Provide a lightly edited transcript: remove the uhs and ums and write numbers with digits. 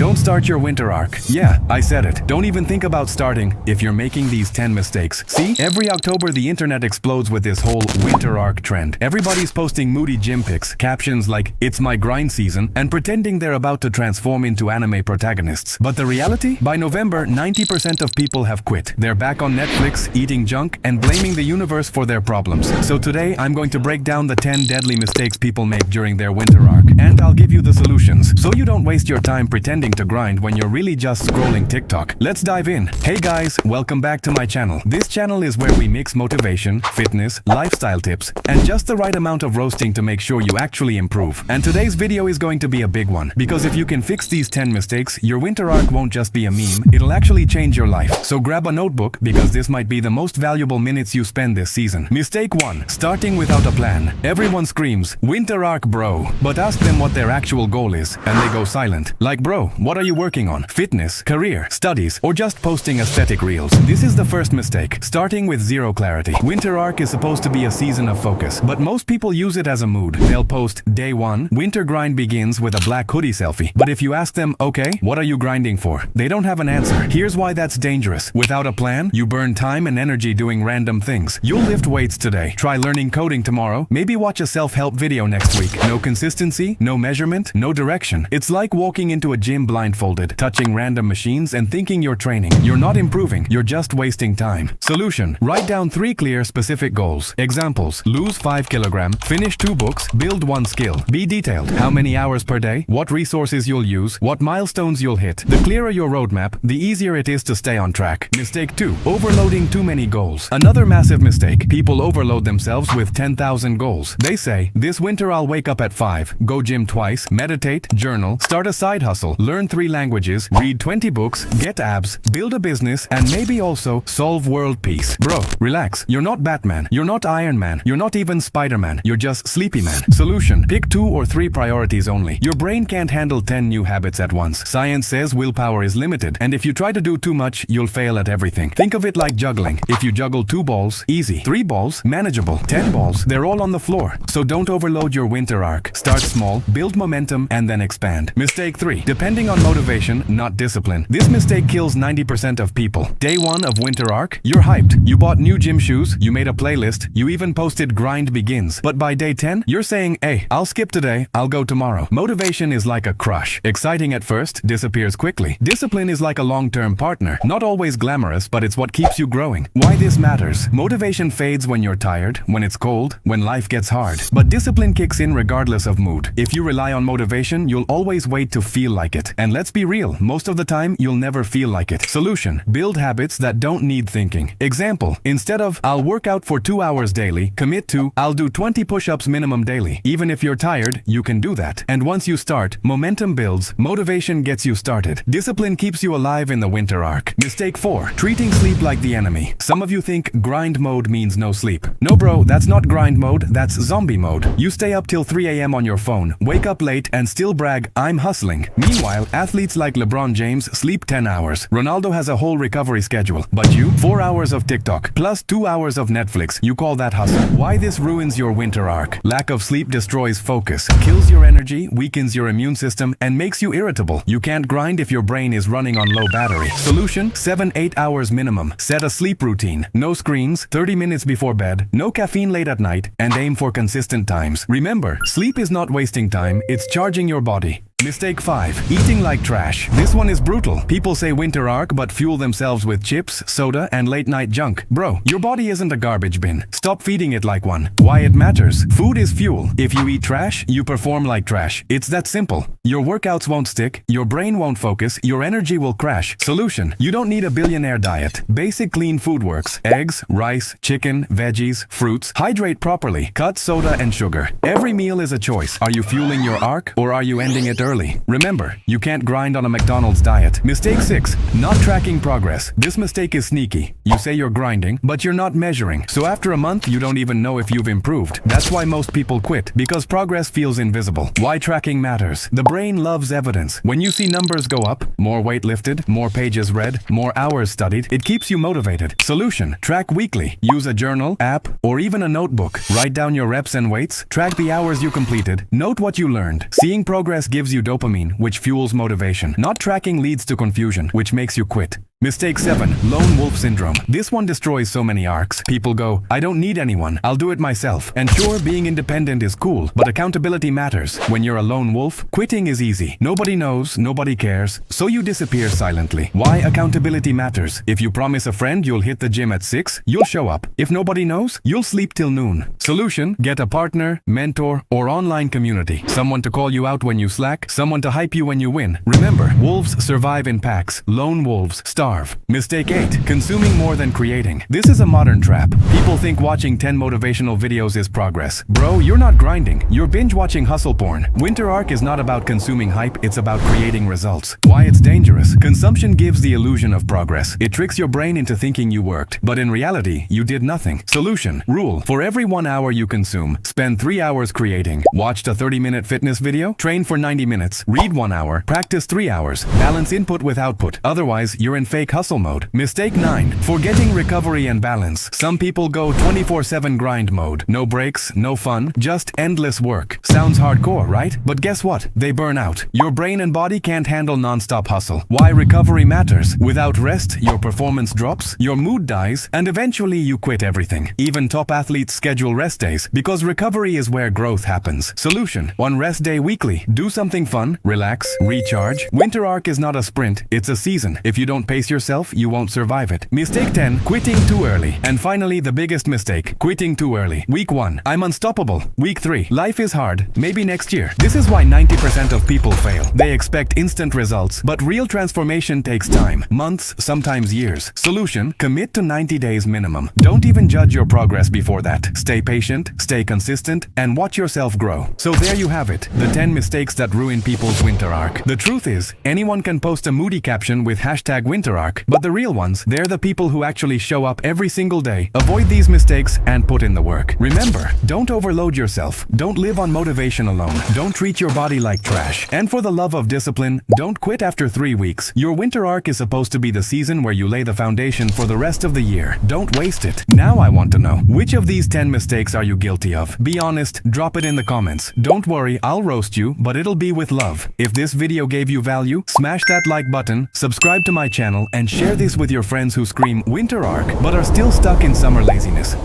Don't start your winter arc. Yeah, I said it. Don't even think about starting if you're making these 10 mistakes. See, every October the internet explodes with this whole winter arc trend. Everybody's posting moody gym pics, captions like, "It's my grind season," and pretending they're about to transform into anime protagonists. But the reality? By November, 90% of people have quit. They're back on Netflix, eating junk, and blaming the universe for their problems. So today, I'm going to break down the 10 deadly mistakes people make during their winter arc. And I'll give you the solutions, so you don't waste your time pretending to grind when you're really just scrolling TikTok. Let's dive in. Hey guys, welcome back to my channel. This channel is where we mix motivation, fitness, lifestyle tips, and just the right amount of roasting to make sure you actually improve. And today's video is going to be a big one, because if you can fix these 10 mistakes, your winter arc won't just be a meme, it'll actually change your life. So grab a notebook, because this might be the most valuable minutes you spend this season. Mistake 1. Starting without a plan. Everyone screams, "Winter arc, bro," but ask them what their actual goal is, and they go silent. Like, bro, what are you working on? Fitness, career, studies, or just posting aesthetic reels? This is the first mistake. Starting with zero clarity. Winter arc is supposed to be a season of focus, but most people use it as a mood. They'll post, "Day 1, winter grind begins," with a black hoodie selfie. But if you ask them, "Okay, what are you grinding for?" they don't have an answer. Here's why that's dangerous. Without a plan, you burn time and energy doing random things. You'll lift weights today, try learning coding tomorrow, maybe watch a self-help video next week. No consistency, no measurement, no direction. It's like walking into a gym blindfolded, touching random machines and thinking you're training. You're not improving, you're just wasting time. Solution: write down 3 clear, specific goals. Examples: lose 5 kilograms, finish 2 books, build 1 skill. Be detailed. How many hours per day, what resources you'll use, what milestones you'll hit. The clearer your roadmap, the easier it is to stay on track. Mistake 2. Overloading too many goals. Another massive mistake. People overload themselves with 10,000 goals. They say, "This winter I'll wake up at 5, go gym twice, meditate, journal, start a side hustle, learn 3 languages, read 20 books, get abs, build a business, and maybe also solve world peace." Bro, relax. You're not Batman. You're not Iron Man. You're not even Spider-Man. You're just Sleepy Man. Solution: pick 2 or 3 priorities only. Your brain can't handle 10 new habits at once. Science says willpower is limited, and if you try to do too much, you'll fail at everything. Think of it like juggling. If you juggle 2 balls, easy. 3 balls, manageable. 10 balls, they're all on the floor. So don't overload your winter arc. Start small, build momentum, and then expand. Mistake 3. Depending on motivation, not discipline. This mistake kills 90% of people. Day 1 of winter arc, you're hyped. You bought new gym shoes, you made a playlist, you even posted grind begins. But by day 10, you're saying, "Hey, I'll skip today, I'll go tomorrow." Motivation is like a crush. Exciting at first, disappears quickly. Discipline is like a long-term partner. Not always glamorous, but it's what keeps you growing. Why this matters? Motivation fades when you're tired, when it's cold, when life gets hard. But discipline kicks in regardless of mood. If you rely on motivation, you'll always wait to feel like it. And let's be real, most of the time, you'll never feel like it. Solution: build habits that don't need thinking. Example: instead of "I'll work out for 2 hours daily," commit to "I'll do 20 push-ups minimum daily." Even if you're tired, you can do that. And once you start, momentum builds, motivation gets you started. Discipline keeps you alive in the winter arc. Mistake 4. Treating sleep like the enemy. Some of you think grind mode means no sleep. No bro, that's not grind mode, that's zombie mode. You stay up till 3 a.m. on your phone, wake up late, and still brag, "I'm hustling." Meanwhile, athletes like LeBron James sleep 10 hours. Ronaldo has a whole recovery schedule. But you? 4 hours of TikTok, plus 2 hours of Netflix. You call that hustle? Why this ruins your winter arc? Lack of sleep destroys focus, kills your energy, weakens your immune system, and makes you irritable. You can't grind if your brain is running on low battery. Solution: 7-8 hours minimum. Set a sleep routine. No screens, 30 minutes before bed, no caffeine late at night, and aim for consistent times. Remember, sleep is not wasting time, it's charging your body. Mistake 5. Eating like trash. This one is brutal. People say winter arc but fuel themselves with chips, soda, and late-night junk. Bro, your body isn't a garbage bin. Stop feeding it like one. Why it matters? Food is fuel. If you eat trash, you perform like trash. It's that simple. Your workouts won't stick, your brain won't focus, your energy will crash. Solution: you don't need a billionaire diet. Basic clean food works. Eggs, rice, chicken, veggies, fruits. Hydrate properly. Cut soda and sugar. Every meal is a choice. Are you fueling your arc, or are you ending it early? Remember, you can't grind on a McDonald's diet. Mistake 6. Not tracking progress. This mistake is sneaky. You say you're grinding, but you're not measuring. So after a month, you don't even know if you've improved. That's why most people quit, because progress feels invisible. Why tracking matters? The brain loves evidence. When you see numbers go up, more weight lifted, more pages read, more hours studied, it keeps you motivated. Solution: track weekly. Use a journal, app, or even a notebook. Write down your reps and weights, track the hours you completed, note what you learned. Seeing progress gives you you dopamine, which fuels motivation. Not tracking leads to confusion, which makes you quit. Mistake 7. Lone wolf syndrome. This one destroys so many arcs. People go, I don't need anyone, I'll do it myself. And sure, being independent is cool, but accountability matters. When you're a lone wolf, quitting is easy. Nobody knows, nobody cares, so you disappear silently. Why accountability matters? If you promise a friend you'll hit the gym at 6, you'll show up. If nobody knows, you'll sleep till noon. Solution: get a partner, mentor, or online community. Someone to call you out when you slack, someone to hype you when you win. Remember, wolves survive in packs. Lone wolves starve. Mistake 8. Consuming more than creating. This is a modern trap. People think watching 10 motivational videos is progress. Bro, you're not grinding. You're binge watching hustle porn. Winter Arc is not about consuming hype, it's about creating results. Why it's dangerous? Consumption gives the illusion of progress. It tricks your brain into thinking you worked, but in reality, you did nothing. Solution: rule: for every 1 hour you consume, spend 3 hours creating. Watched a 30-minute fitness video? Train for 90 minutes. Read 1 hour. Practice 3 hours. Balance input with output. Otherwise, you're in fake hustle mode. Mistake 9. Forgetting recovery and balance. Some people go 24/7 grind mode. No breaks, no fun, just endless work. Sounds hardcore, right? But guess what? They burn out. Your brain and body can't handle non-stop hustle. Why recovery matters? Without rest, your performance drops, your mood dies, and eventually you quit everything. Even top athletes schedule rest days because recovery is where growth happens. Solution: 1 rest day weekly. Do something fun, relax, recharge. Winter Arc is not a sprint, it's a season. If you don't pace yourself, you won't survive it. Mistake 10. Quitting too early. And finally, the biggest mistake: quitting too early. Week 1. I'm unstoppable. Week 3. Life is hard. Maybe next year. This is why 90% of people fail. They expect instant results, but real transformation takes time. Months, sometimes years. Solution: commit to 90 days minimum. Don't even judge your progress before that. Stay patient, stay consistent, and watch yourself grow. So there you have it. The 10 mistakes that ruin people's winter arc. The truth is, anyone can post a moody caption with #WinterArc, but the real ones, they're the people who actually show up every single day, avoid these mistakes, and put in the work. Remember, don't overload yourself. Don't live on motivation alone. Don't treat your body like trash. And for the love of discipline, don't quit after 3 weeks. Your winter arc is supposed to be the season where you lay the foundation for the rest of the year. Don't waste it. Now I want to know, which of these 10 mistakes are you guilty of? Be honest, drop it in the comments. Don't worry, I'll roast you, but it'll be with love. If this video gave you value, smash that like button, subscribe to my channel, and share this with your friends who scream winter arc but are still stuck in summer laziness.